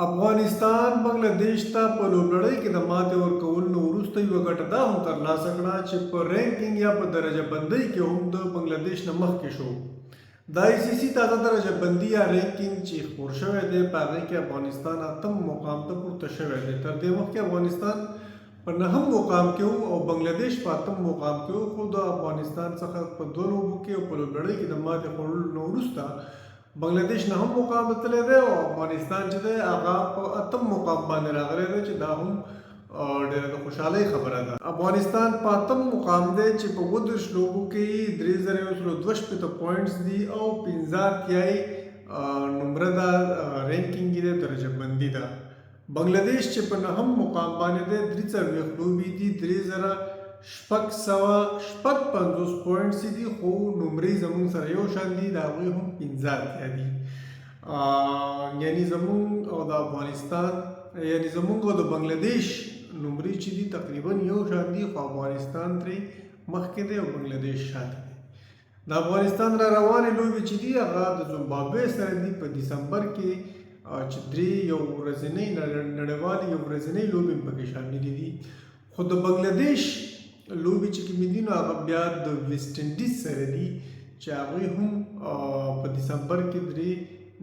افغانستان بنگلاديش ته په لوبلړۍ کې د ماتې ورکولو نه وروسته یوه ګټه دا هم ترلاسه کړه چې په رینکینګ یا په درجه بندۍ کې هم د بنگلاديش نه مخکې شو. د آی سی سی تازه درجه بندي یا رینکینګ چې خپور شوی دی په هغې کې افغانستان 8م مقام ته پورته شوی دی. تر دې مخکې افغانستان په 9م مقام کې و او بنگلاديش په 8م مقام کې و، خو د افغانستان څخه په 2 لوبو کې او په لوبلړۍ کې د ماتې خوړلو نه وروسته بنگلاديش 9م مقام ته تللی دی او افغانستان چې دی هغه په 8م مقام باندې راغلی دی چې دا هم ډېره د خوشحالۍ خبره ده. افغانستان په 8م مقام دی چې په 32 لوبو کې 3162 پوینټس دي او 15 نمره ده رینکینګ دی، درجه بندي ده. بنگلاديش چې په 9م مقام باندې دی 43 لوبې دي، 3650 پوینټس دي، خو نمرې زموږ سره یو شان دي، د هغوی هم 15 دي. یعنی زموږ او د افغانستان یعنی زموږ او د بنگلاديش نمرې چې دي تقریبا یو شان دي، خو افغانستان ترې مخکې دی او بنگلاديش شاته دی. د افغانستان را روانې لوبې چې دي هغه د زیمبابوې سره دي په دسمبر کې چې 3 یو ورځنۍ نړیوالې یو ورځنۍ لوبې پکې شاملې دي. خو د بنگلاديش لوبې چې کومې دي نو هغه بیا د ویسټ انډیز سره دي چې هغوی هم په دسمبر کې 3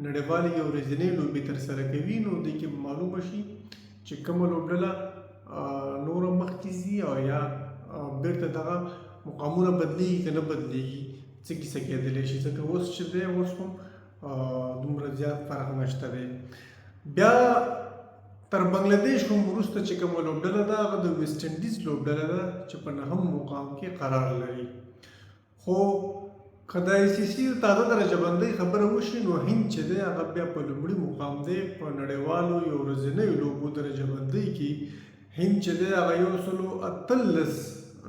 نړیوالې یو ورځنۍ لوبې ترسره کوي. نو دې کې معلومه شي چې کومه لوبډله نوره مخکې ځي او یا بیرته دغه مقامونه بدلیږي که نه بدلیږي، څه کیسه کېدلی شي، ځکه اوس چې دی اوس هم دومره زیات فرق نشته دی. بیا تر بنگلاديش هم وروسته چې کومه لوبډله ده هغه د ویسټ انډیز لوبډله ده چې په 9م مقام کې قرار لري. خو که د آی سی سی تازه درجه بندۍ خبره وشي نو هند چې دی هغه بیا په لومړي مقام دی په نړیوالو یو ورځنیو لوبو درجه بندۍ کې. هند چې دی هغه 118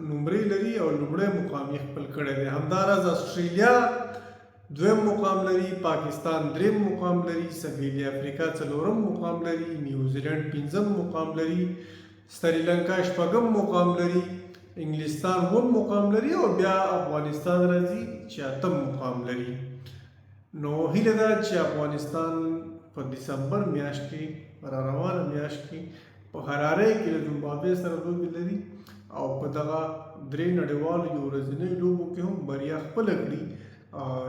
نمرې لري او لومړی مقام یې خپل کړی دی. همداراز استرالیا 2م مقام لري، پاکستان 3م مقام لري، سویلي افریقا 4م مقام لري، نیوزیلند 5م مقام لري، سریلانکا 6م مقام لري، انګلستان 9م مقام لري او بیا افغانستان راځي چې 8م مقام لري. نو هیله ده چې افغانستان په دسمبر میاشت کې را روانه میاشت کې په حراره کې له زیمبابوې سره لوبې لري او په دغه 3 نړیوالو یو ورځنیو لوبو کې هم بریا خپله کړي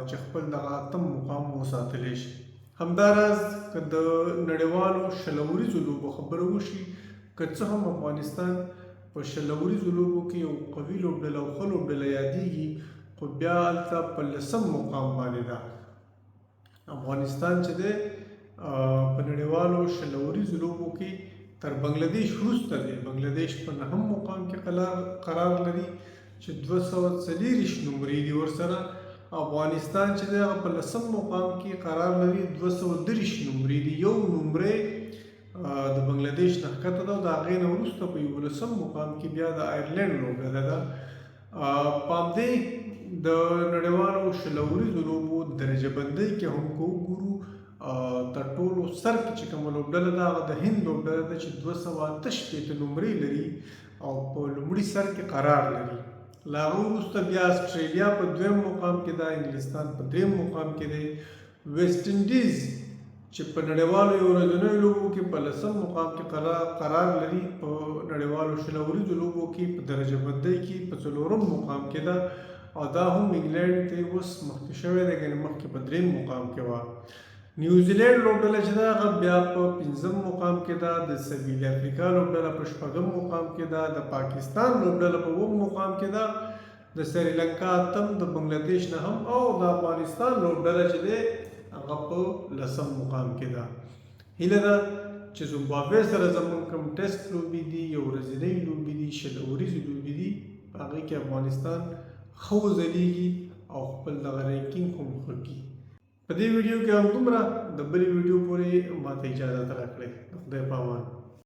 چې خپل دغه 8م مقام وساتلی شي. همداراز که د نړیوالو شلوریزو لوبو خبره وشي، که څه هم افغانستان په شلوریزو لوبو کې یو قوي لوبډله او ښه لوبډله یادېږي، خو بیا هلته په 10م مقام باندې ده. افغانستان چې دی په نړیوالو شلوریزو لوبو کې تر بنگلاديش وروسته دی. بنگلاديش په 9م مقام کې قرار لري چې 240 نمرې دي ورسره. افغانستان چې دی هغه په 10م مقام کې قرار لري، 230 نمرې دي، یو نمرې د بنگلاديش نه ښکته ده او د هغې نه وروسته په 11م مقام کې بیا د آیرلینډ لوبډله ده. په همدې د نړیوالو شلوریزو لوبو درجه بندۍ کې هم که وګورو تر ټولو سر کې چې کومه لوبډله ده هغه د هند لوبډله ده چې 288 نمرې لري او په لومړي سر کې قرار لري. له هغه وروسته بیا استرالیا په 2م مقام کې ده، انګلستان په 3م مقام کې دی، ویسټ انډیز چې په نړیوالو یو ورځنیو لوبو کې په 10م مقام کې قرار لري، په نړیوالو شلوریزو لوبو کې په درجه بندۍ کې په 4م مقام کې ده او دا هم انګلینډ ته اوس مخکې شوی دی، یعنې مخکې په 3م مقام کې وه. نیوزیلینډ لوبډله چې ده هغه بیا په 5م مقام کې ده، د سویلي افریقا لوبډله په 6م مقام کې ده، د پاکستان لوبډله په 9م مقام کې ده، د سریلانکا 8م، د بنگلاديش 9م او د افغانستان لوبډله چې دی هغه په 10م مقام کې ده. هیله ده چې زیمبابوې سره زموږ کوم ټیسټ لوبې دي، یو ورځنۍ لوبې دي، شلوریزې لوبې دي، په هغې کې افغانستان ښه وځلیږي او خپل دغه رینکینګ هم ښه کړي. په دې ویډیو کې هم دومره، د بلې ویډیو پورې ماته اجازه راکړئ. د خدای په امان.